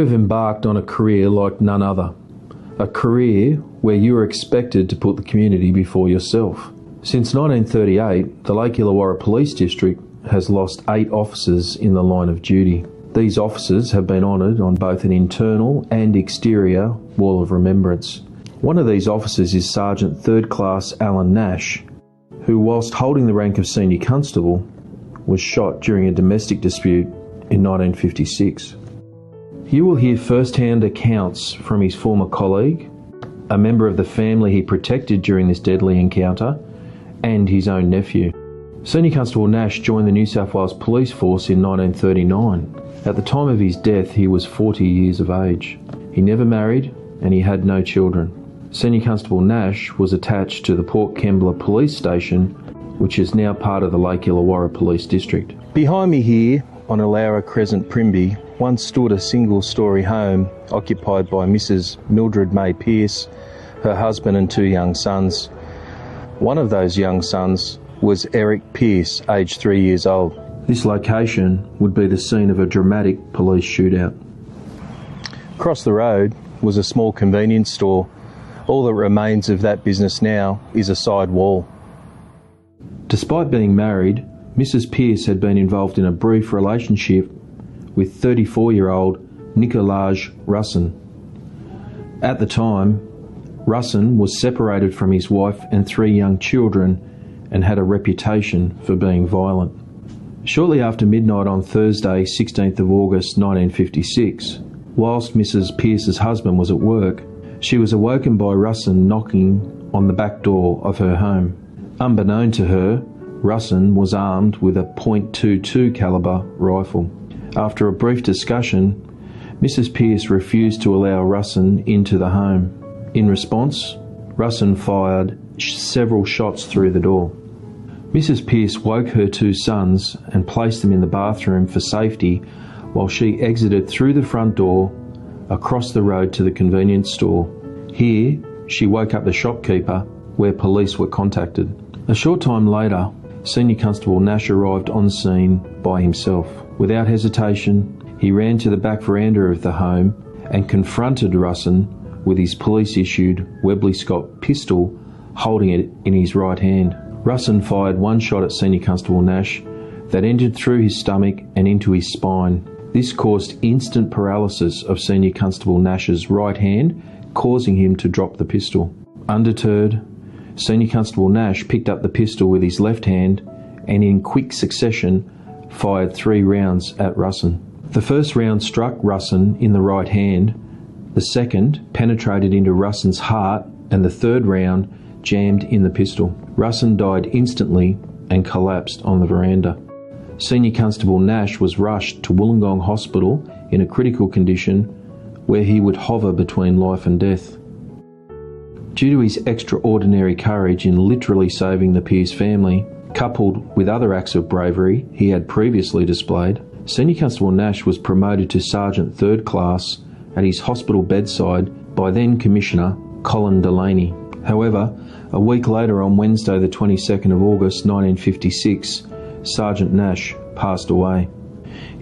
You have embarked on a career like none other. A career where you are expected to put the community before yourself. Since 1938, the Lake Illawarra Police District has lost 8 officers in the line of duty. These officers have been honoured on both an internal and exterior wall of remembrance. One of these officers is Sergeant 3rd Class Alan Nash, who, whilst holding the rank of Senior Constable, was shot during a domestic dispute in 1956. You will hear first-hand accounts from his former colleague, a member of the family he protected during this deadly encounter, and his own nephew. Senior Constable Nash joined the New South Wales Police Force in 1939. At the time of his death, he was 40 years of age. He never married and he had no children. Senior Constable Nash was attached to the Port Kembla Police Station, which is now part of the Lake Illawarra Police District. Behind me here, on Alaura Crescent, Primby, once stood a single-storey home occupied by Mrs. Mildred May Pearce, her husband and 2 young sons. One of those young sons was Eric Pearce, aged 3 years old. This location would be the scene of a dramatic police shootout. Across the road was a small convenience store. All that remains of that business now is a side wall. Despite being married, Mrs. Pearce had been involved in a brief relationship with 34-year-old Nicolaj Russin. At the time, Russin was separated from his wife and 3 young children and had a reputation for being violent. Shortly after midnight on Thursday, 16th of August 1956, whilst Mrs. Pearce's husband was at work, she was awoken by Russin knocking on the back door of her home. Unbeknown to her, Russin was armed with a .22 calibre rifle. After a brief discussion, Mrs. Pearce refused to allow Russin into the home. In response, Russin fired several shots through the door. Mrs. Pearce woke her 2 sons and placed them in the bathroom for safety while she exited through the front door across the road to the convenience store. Here, she woke up the shopkeeper, where police were contacted. A short time later, Senior Constable Nash arrived on scene by himself. Without hesitation, he ran to the back veranda of the home and confronted Russin with his police-issued Webley Scott pistol, holding it in his right hand. Russin fired 1 shot at Senior Constable Nash that entered through his stomach and into his spine. This caused instant paralysis of Senior Constable Nash's right hand, causing him to drop the pistol. Undeterred, Senior Constable Nash picked up the pistol with his left hand and in quick succession fired 3 rounds at Russin. The first round struck Russin in the right hand, the second penetrated into Russin's heart, and the 3rd round jammed in the pistol. Russin died instantly and collapsed on the veranda. Senior Constable Nash was rushed to Wollongong Hospital in a critical condition where he would hover between life and death. Due to his extraordinary courage in literally saving the Pearce family, coupled with other acts of bravery he had previously displayed, Senior Constable Nash was promoted to Sergeant 3rd Class at his hospital bedside by then Commissioner Colin Delaney. However, a week later, on Wednesday the 22nd of August 1956, Sergeant Nash passed away.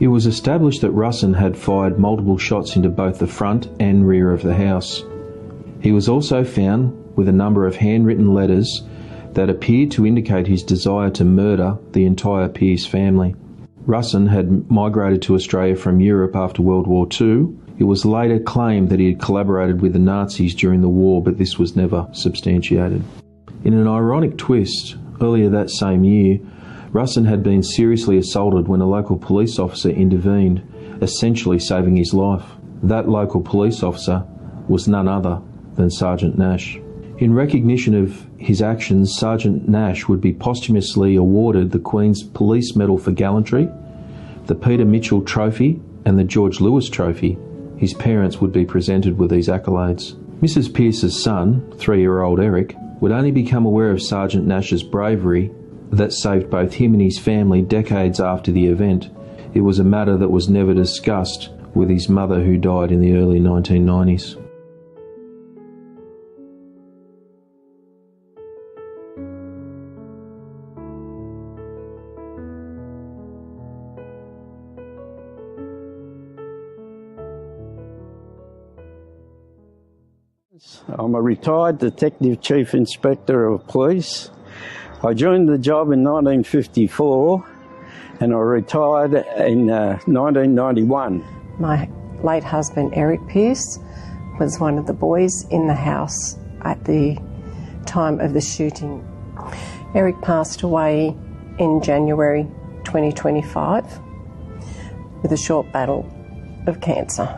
It was established that Russin had fired multiple shots into both the front and rear of the house. He was also found with a number of handwritten letters that appeared to indicate his desire to murder the entire Pearce family. Russin had migrated to Australia from Europe after World War II. It was later claimed that he had collaborated with the Nazis during the war, but this was never substantiated. In an ironic twist, earlier that same year, Russin had been seriously assaulted when a local police officer intervened, essentially saving his life. That local police officer was none other than Sergeant Nash. In recognition of his actions, Sergeant Nash would be posthumously awarded the Queen's Police Medal for Gallantry, the Peter Mitchell Trophy and the George Lewis Trophy. His parents would be presented with these accolades. Mrs. Pearce's son, 3-year-old Eric, would only become aware of Sergeant Nash's bravery that saved both him and his family decades after the event. It was a matter that was never discussed with his mother, who died in the early 1990s. I'm a retired Detective Chief Inspector of Police. I joined the job in 1954 and I retired in 1991. My late husband Eric Pearce was one of the boys in the house at the time of the shooting. Eric passed away in January 2025 with a short battle of cancer.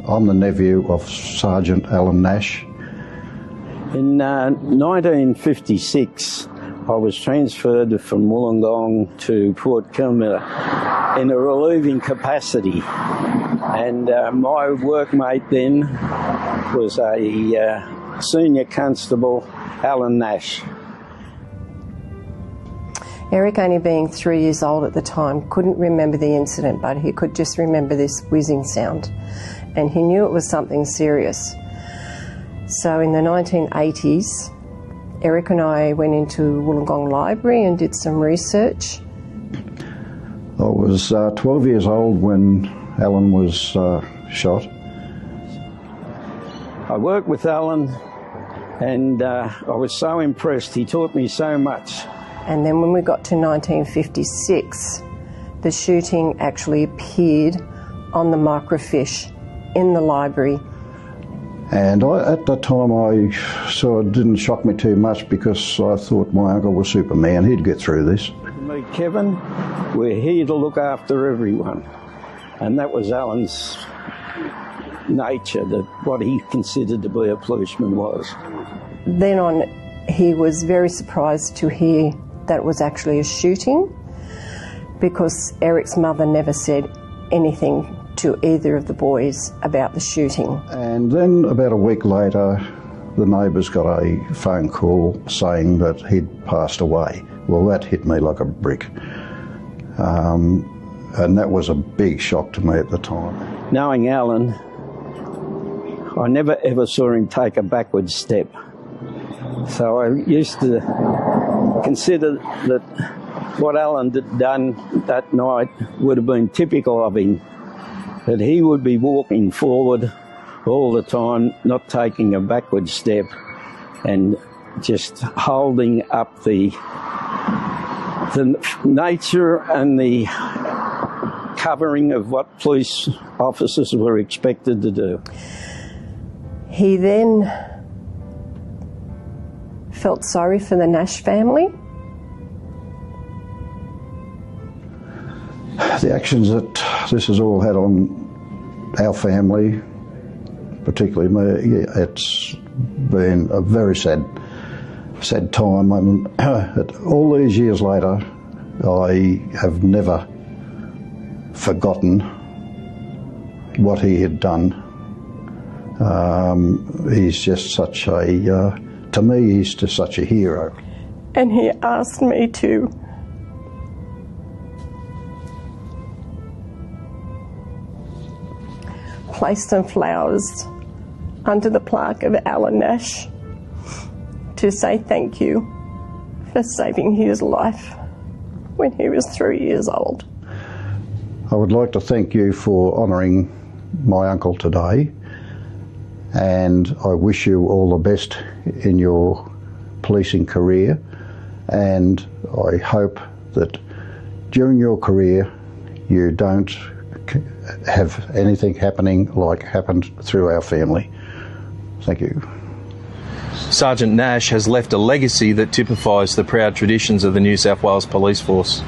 I'm the nephew of Sergeant Alan Nash. In 1956, I was transferred from Wollongong to Port Kembla in a relieving capacity. And my workmate then was a senior constable, Alan Nash. Eric, only being 3 years old at the time, couldn't remember the incident, but he could just remember this whizzing sound. And he knew it was something serious. So in the 1980s, Eric and I went into Wollongong Library and did some research. I was 12 years old when Alan was shot. I worked with Alan and I was so impressed. He taught me so much. And then when we got to 1956, the shooting actually appeared on the microfiche in the library. And at that time I sort of didn't shock me too much because I thought my uncle was Superman, he'd get through this. Me, Kevin, we're here to look after everyone. And that was Alan's nature, that what he considered to be a policeman was. Then on, he was very surprised to hear that it was actually a shooting because Eric's mother never said anything to either of the boys about the shooting. And then about a week later, the neighbours got a phone call saying that he'd passed away. Well, that hit me like a brick. And that was a big shock to me at the time. Knowing Alan, I never ever saw him take a backward step. So I used to consider that what Alan had done that night would have been typical of him, that he would be walking forward all the time, not taking a backward step and just holding up the nature and the covering of what police officers were expected to do. He then felt sorry for the Nash family. The actions that this has all had on our family, particularly me, it's been a very sad time. And all these years later, I have never forgotten what he had done. He's just such a, to me, he's just such a hero. And he asked me to place some flowers under the plaque of Alan Nash to say thank you for saving his life when he was 3 years old. I would like to thank you for honouring my uncle today, and I wish you all the best in your policing career, and I hope that during your career you don't have anything happening like happened through our family. Thank you. Sergeant Nash has left a legacy that typifies the proud traditions of the New South Wales Police Force.